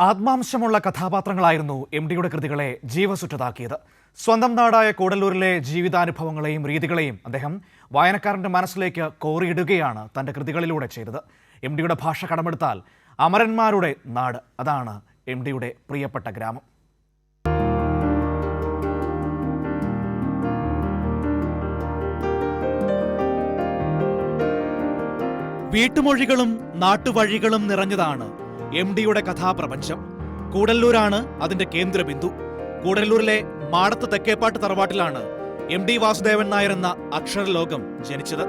ആത്മാംശമുള്ള കഥാപാത്രങ്ങളായിരുന്നു എം.ഡിയുടെ കൃതികളെ ജീവസുറ്റതാക്കിയത്. സ്വന്തം നാടായ കൂടല്ലൂരിലെ ജീവിതാനുഭവങ്ങളെയും രീതികളെയും അദ്ദേഹം വായനക്കാരന്റെ മനസ്സിലേക്ക് കോറിയിടുകയാണ് തന്റെ കൃതികളിലൂടെ ചെയ്തത്. എം.ഡിയുടെ ഭാഷ കടമെടുത്താൽ അമരന്മാരുടെ നാട്, അതാണ് എം.ഡിയുടെ പ്രിയപ്പെട്ട ഗ്രാമം. വീട്ടുമൊഴികളും നാട്ടുവഴികളും നിറഞ്ഞതാണ് എം.ഡിയുടെ കഥാപ്രപഞ്ചം. കൂടല്ലൂരാണ് അതിന്റെ കേന്ദ്രബിന്ദു. കൂടല്ലൂരിലെ മാടത്ത് തെക്കേപ്പാട്ട് തറവാട്ടിലാണ് എം.ഡി. വാസുദേവൻ നായർ എന്ന അക്ഷരലോകം ജനിച്ചത്.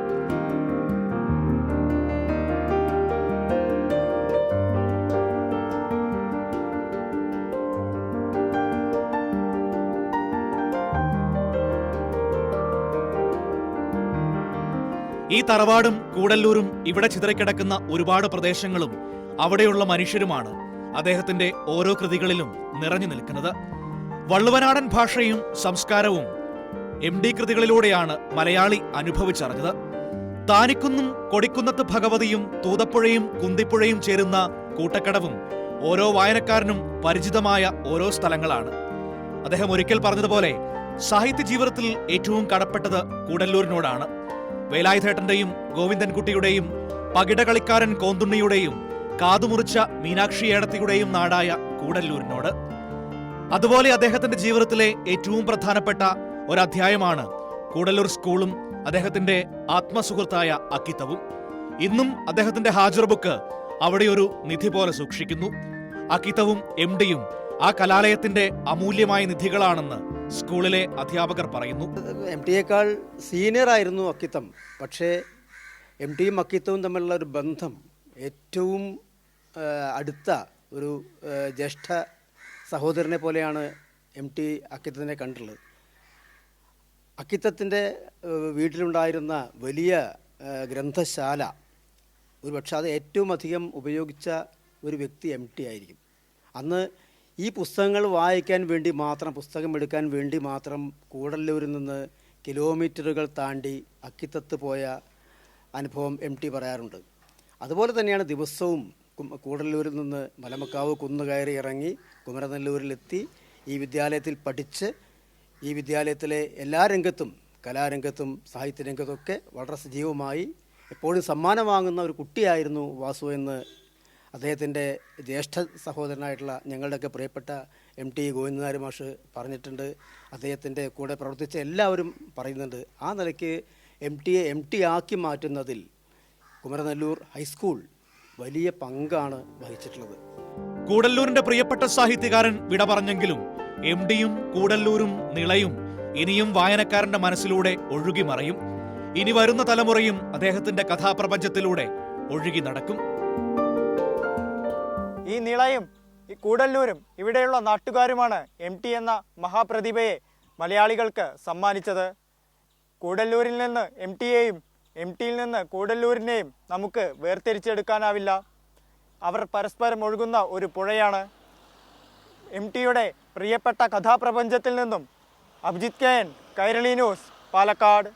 ഈ തറവാടും കൂടല്ലൂരും ഇവിടെ ചിതറിക്കിടക്കുന്ന ഒരുപാട് പ്രദേശങ്ങളും അവിടെയുള്ള മനുഷ്യരുമാണ് അദ്ദേഹത്തിന്റെ ഓരോ കൃതികളിലും നിറഞ്ഞു നിൽക്കുന്നത്. വള്ളുവനാടൻ ഭാഷയും സംസ്കാരവും എം.ഡി. കൃതികളിലൂടെയാണ് മലയാളി അനുഭവിച്ചറിഞ്ഞത്. താനിക്കുന്നും കൊടിക്കുന്നത്ത് ഭഗവതിയും തൂതപ്പുഴയും കുന്തിപ്പുഴയും ചേരുന്ന കൂട്ടക്കടവും ഓരോ വായനക്കാരനും പരിചിതമായ ഓരോ സ്ഥലങ്ങളാണ്. അദ്ദേഹം ഒരിക്കൽ പറഞ്ഞതുപോലെ സാഹിത്യ ജീവിതത്തിൽ ഏറ്റവും കടപ്പെട്ടത് കൂടല്ലൂരിനോടാണ്. വേലായുധേട്ടന്റെയും ഗോവിന്ദൻകുട്ടിയുടെയും പകിടകളിക്കാരൻ കോന്തുണ്ണിയുടെയും കാതുമുറിച്ച മീനാക്ഷി ഏടത്തിയുടെയും നാടായ കൂടല്ലൂരിനോട്. അതുപോലെ അദ്ദേഹത്തിന്റെ ജീവിതത്തിലെ ഏറ്റവും പ്രധാനപ്പെട്ട ഒരധ്യായമാണ് കൂടല്ലൂർ സ്കൂളും അദ്ദേഹത്തിന്റെ ആത്മസുഹൃത്തായ അക്കിത്തവും. ഇന്നും അദ്ദേഹത്തിന്റെ ഹാജർ ബുക്ക് അവിടെ ഒരു നിധി പോലെ സൂക്ഷിക്കുന്നു. അക്കിത്തവും എം.ഡിയും ആ കലാലയത്തിന്റെ അമൂല്യമായ നിധികളാണെന്ന് സ്കൂളിലെ അധ്യാപകർ പറയുന്നു. എം.ടിയേക്കാൾ സീനിയർ ആയിരുന്നു അക്കിത്തം. പക്ഷേ എം.ടിയും അക്കിത്തവും തമ്മിലുള്ള ഒരു ബന്ധം ഏറ്റവും അടുത്ത ഒരു ജ്യേഷ്ഠ സഹോദരനെ പോലെയാണ് എം.ടി. അക്കിത്തത്തിനെ കണ്ടുള്ളത്. അക്കിത്തത്തിൻ്റെ വീട്ടിലുണ്ടായിരുന്ന വലിയ ഗ്രന്ഥശാല, ഒരു പക്ഷേ അത് ഏറ്റവും അധികം ഉപയോഗിച്ച ഒരു വ്യക്തി എം.ടി. ആയിരിക്കും. അന്ന് ഈ പുസ്തകങ്ങൾ വായിക്കാൻ വേണ്ടി മാത്രം, പുസ്തകം എടുക്കാൻ വേണ്ടി മാത്രം കൂടല്ലൂരിൽ നിന്ന് കിലോമീറ്ററുകൾ താണ്ടി അക്കിത്തത്ത് പോയ അനുഭവം എം.ടി. പറയാറുണ്ട്. അതുപോലെ തന്നെയാണ് ദിവസവും കൂടല്ലൂരിൽ നിന്ന് മലമക്കാവ് കുന്നുകയറി ഇറങ്ങി കുമരനെല്ലൂരിലെത്തി ഈ വിദ്യാലയത്തിൽ പഠിച്ച് ഈ വിദ്യാലയത്തിലെ എല്ലാ രംഗത്തും, കലാരംഗത്തും സാഹിത്യരംഗത്തൊക്കെ വളരെ സജീവമായി എപ്പോഴും സമ്മാനം വാങ്ങുന്ന ഒരു കുട്ടിയായിരുന്നു വാസു എന്ന് അദ്ദേഹത്തിൻ്റെ ജ്യേഷ്ഠ സഹോദരനായിട്ടുള്ള ഞങ്ങളുടെയൊക്കെ പ്രിയപ്പെട്ട എം.ടി. ഗോവിന്ദനായർ മാഷ് പറഞ്ഞിട്ടുണ്ട്. അദ്ദേഹത്തിൻ്റെ കൂടെ പ്രവർത്തിച്ച എല്ലാവരും പറയുന്നുണ്ട്. ആ നിലയ്ക്ക് എം.ടിയെ എം.ടി. ആക്കി മാറ്റുന്നതിൽ കുമരനെല്ലൂർ ഹൈസ്കൂൾ വലിയ പങ്കാണ് വഹിച്ചിട്ടുള്ളത്. കൂടല്ലൂരിന്റെ പ്രിയപ്പെട്ട സാഹിത്യകാരൻ വിട പറഞ്ഞെങ്കിലും എം.ഡിയും കൂടല്ലൂരും നിളയും ഇനിയും വായനക്കാരന്റെ മനസ്സിലൂടെ ഒഴുകി മറയും. ഇനി വരുന്ന തലമുറയും അദ്ദേഹത്തിന്റെ കഥാപ്രപഞ്ചത്തിലൂടെ ഒഴുകി നടക്കും. ഈ നിളയും ഈ കൂടല്ലൂരും ഇവിടെയുള്ള നാട്ടുകാരുമാണ് എം.ടി. എന്ന മഹാപ്രതിഭയെ മലയാളികൾക്ക് സമ്മാനിച്ചത്. കൂടല്ലൂരിൽ നിന്ന് എം.ടിയെയും എം.ടിയിൽ നിന്ന് കൂടല്ലൂരിനെയും നമുക്ക് വേർതിരിച്ചെടുക്കാനാവില്ല. അവർ പരസ്പരം ഒഴുകുന്ന ഒരു പുഴയാണ്. എം.ടിയുടെ പ്രിയപ്പെട്ട കഥാപ്രപഞ്ചത്തിൽ നിന്നും അഭിജിത്ത് കെ.എൻ, കൈരളി ന്യൂസ്, പാലക്കാട്.